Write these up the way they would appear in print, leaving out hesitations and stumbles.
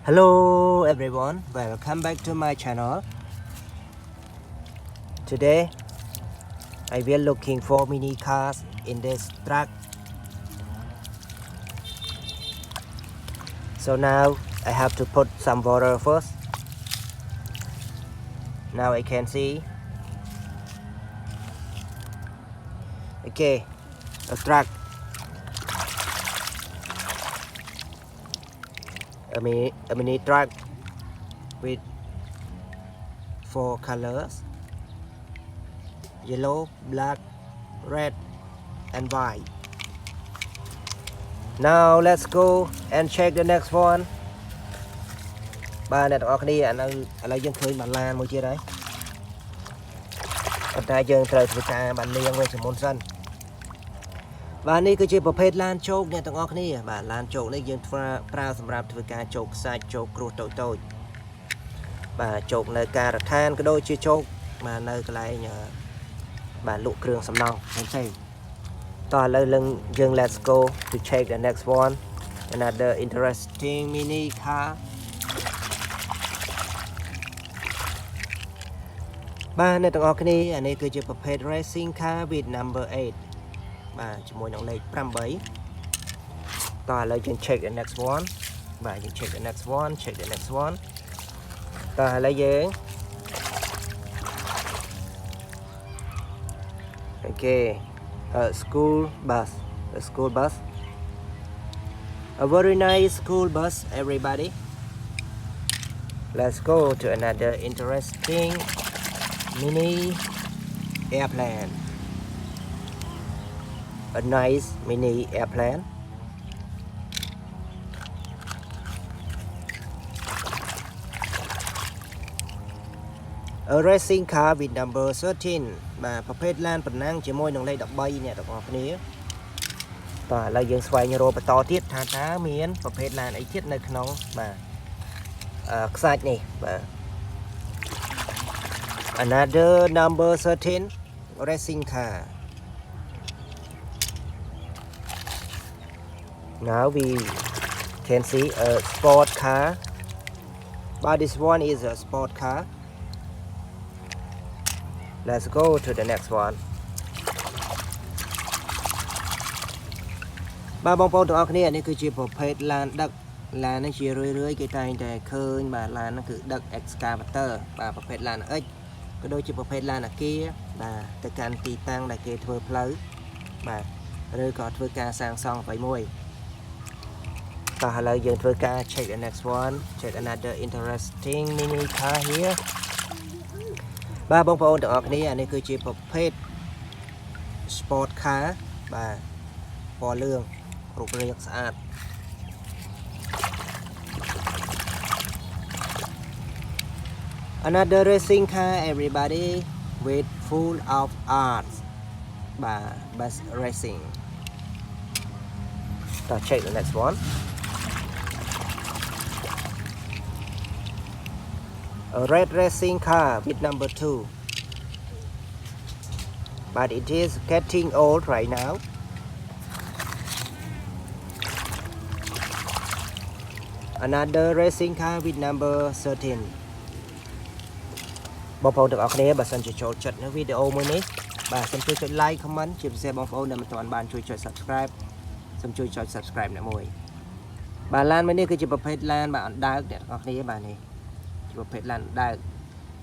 Hello everyone, welcome back to my channel. Today I will looking for mini cars in this truck. So now I have to put some water first. Now I can see. Okay, a truck. A mini truck with 4 colors: yellow, black, red and white. Now let's go and check the next one. បាទអ្នកទាំងអស់គ្នាឥឡូវយើងឃើញបន្លានមួយទៀតហើយប៉ុន្តែយើងត្រូវធ្វើការបានលាងវាជាមុនសិនបាទនេះគឺជាប្រភេទឡានជោគអ្នកទាំងអស់គ្នាបាទឡានជោគនេះយើងប្រើសម្រាប់ធ្វើការជោគខ្សាច់ជោគគ្រោះតូចៗបាទជោគនៅការដ្ឋានក៏ដូចជាជោគបាទនៅកន្លែងបាទលក់គ្រឿងសំណង់ផ្សេងៗតោះឥឡូវយើង let's go to check the next one, another interesting mini car. បាទអ្នកទាំងអស់គ្នាអានេះគឺជាប្រភេទ racing car with number 8 បាទជាមួយនឹងលេខ 8 តោះឥឡូវយើង check the next one បាទយើង check the next one តោះឥឡូវយើង okay a school bus, a very nice school bus everybody. Let's go to another interesting mini airplane, a nice mini airplane. A racing car with number 13 បាទប្រភេទឡានប្រណាំងជាមួយនឹងលេខ 13 អ្នកទាំងអស់គ្នាបាទឥឡូវយើងស្វែងរកបន្តទៀតថាតើមានប្រភេទឡានអីទៀតនៅក្នុងបាទខ្សាច់នេះបាទ Another number 13 racing car. Now we can see a sport car, but this one is a sport car. Let's go to the next one. បាទបងប្អូនទាំងអស់គ្នានេះគឺជាប្រភេទឡានដឹកឡាននេះជារឿយៗគេតែងតែឃើញបាទឡានហ្នឹងគឺដឹក excavator បាទប្រភេទឡាន X ក៏ដូចជាប្រភេទឡានអាគារបាទទៅកាន់ទីតាំងដែលគេធ្វើផ្លូវបាទឬក៏ធ្វើការសាងសង់អ្វីមួយតោះឥឡូវយើងធ្វើការ check the next one, check another interesting mini car here. បាទបងប្អូនទាំងអស់គ្នាអានេះគឺជាប្រភេទ sport car បាទពណ៌លឿងរូបរាងស្អាតAnother racing car everybody with full of art បាទ bus racing. Let's check the next one. A red racing car with number 2, but it is getting old right now. Another racing car with number 13. បងប្អូនទាំងអស់គ្នាបើសិនជាចូលចិត្តនៅវីដេអូមួយនេះបាទសូមជួយចុច like comment ជាពិសេសបងប្អូនដែលមិនទាន់បានជួយចុច subscribe សូមជួយចុច subscribe អ្នកមួយបាទឡានមួយនេះគឺជាប្រភេទឡានបាទអណ្ដើកអ្នកទាំងអស់គ្នាបាទនេះជាប្រភេទឡានអណ្ដើក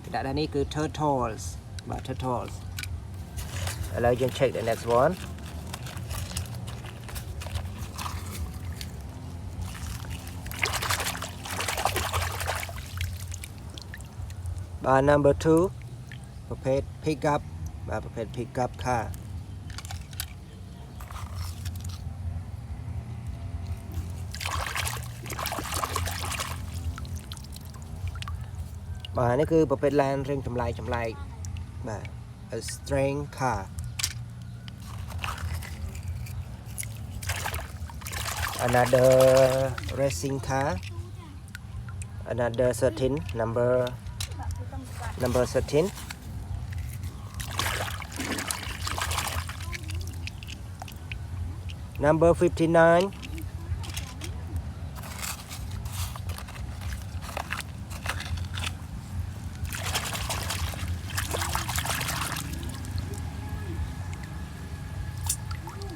គេដាក់នេះគឺ turtles បាទ turtles ឥឡូវយើង check the next one. Number 2 ប្រភេទ pickup បាទប្រភេទ pickup car. បាទនេះគឺប្រភេទឡានរៀងចម្លែកបាទ a strange car. Another racing car, another 13 number 13. Number 59.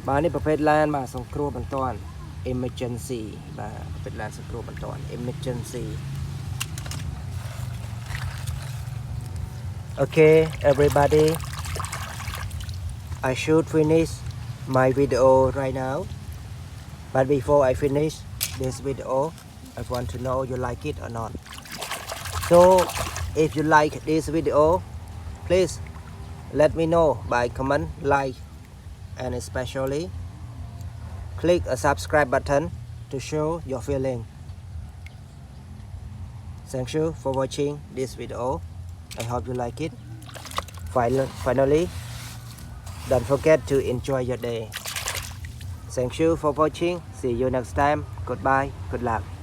บานี่ประเภทลานมาส่งครัวบันตอน emergency บาประเภทลานส่งครัวบันตอน emergency Okay everybody I should finish my video right now but before I finish this video I want to know you like it or not so if you like this video please let me know by comment like and especially click a subscribe button to show your feeling thank you for watching this video I hope you like it finally don't forget to enjoy your day thank you for watching see you next time goodbye good luck